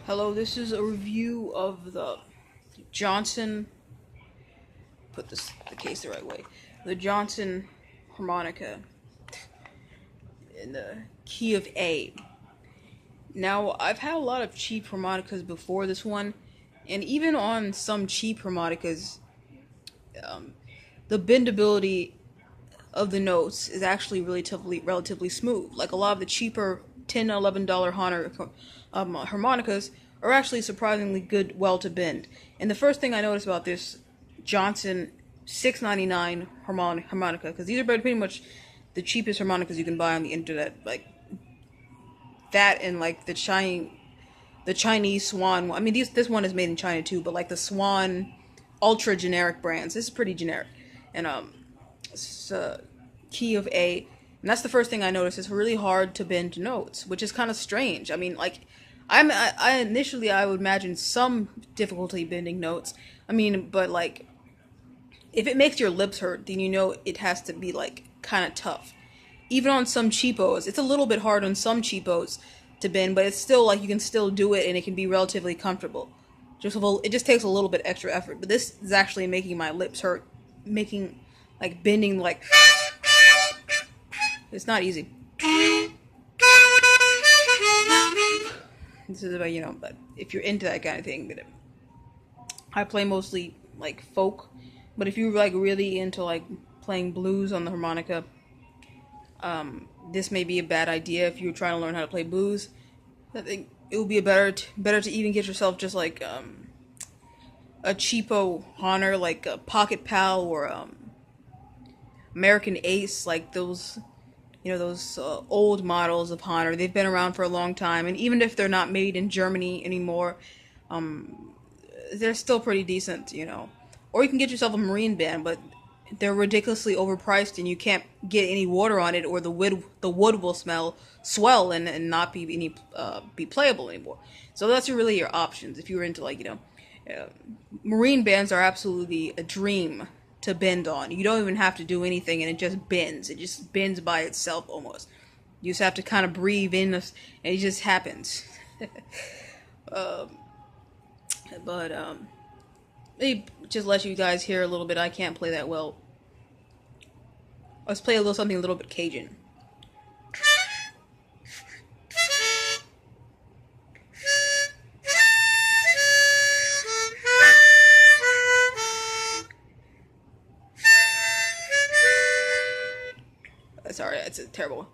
Hello, this is a review of the Johnson, put the case the right way, the Johnson harmonica in the key of A. Now, I've had a lot of cheap harmonicas before this one, and even on some cheap harmonicas, the bendability of the notes is actually relatively smooth. Like a lot of the cheaper $10 to $11 harmonicas are actually surprisingly well to bend. And the first thing I noticed about this Johnson $6.99 harmonica, because these are pretty much the cheapest harmonicas you can buy on the internet, like that and like the Chinese Swan. I mean, this one is made in China too, but like the Swan ultra generic brands. This is pretty generic, and it's key of A, and that's the first thing I noticed. It's really hard to bend notes, which is kind of strange. I mean, like, I initially I would imagine some difficulty bending notes. I mean, but like, if it makes your lips hurt, then you know it has to be like kind of tough. Even on some cheapos, it's a little bit hard on some cheapos to bend, but it's still like you can still do it and it can be relatively comfortable. It just takes a little bit extra effort. But this is actually making my lips hurt, making like bending like. It's not easy. This is about, but if you're into that kind of thing, I play mostly like folk, but if you're like really into like playing blues on the harmonica, this may be a bad idea if you're trying to learn how to play blues. I think it would be better to even get yourself just like a cheapo Honor, like a Pocket Pal or American Ace, like those. Those old models of Honor. They've been around for a long time, and even if they're not made in Germany anymore, they're still pretty decent, Or you can get yourself a marine band, but they're ridiculously overpriced, and you can't get any water on it, or the wood will swell and not be playable anymore. So that's really your options if you're into marine bands are absolutely a dream to bend on. You don't even have to do anything, and it just bends. It just bends by itself almost. You just have to kind of breathe in, and it just happens. But let me just let you guys hear a little bit. I can't play that well. Let's play something a little bit Cajun. Sorry, that's a terrible one.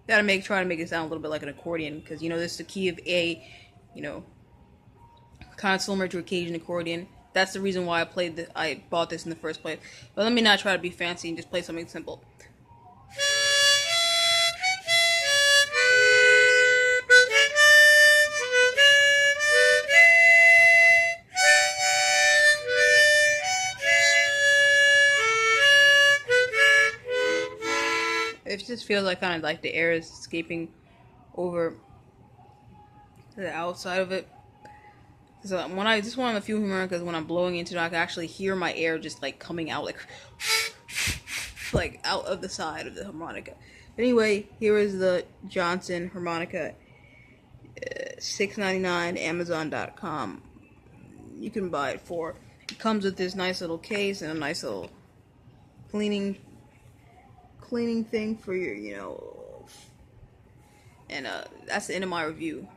Try to make it sound a little bit like an accordion, because this is the key of A, kind of similar to a Cajun accordion. That's the reason why I bought this in the first place. But let me not try to be fancy and just play something simple. It just feels like kind of like the air is escaping over the outside of it. So this is one of the few harmonicas when I'm blowing into it, I can actually hear my air just like coming out like out of the side of the harmonica. Anyway, here is the Johnson harmonica, $6.99, Amazon.com. You can buy it for. It comes with this nice little case and a nice little cleaning thing for your, and that's the end of my review.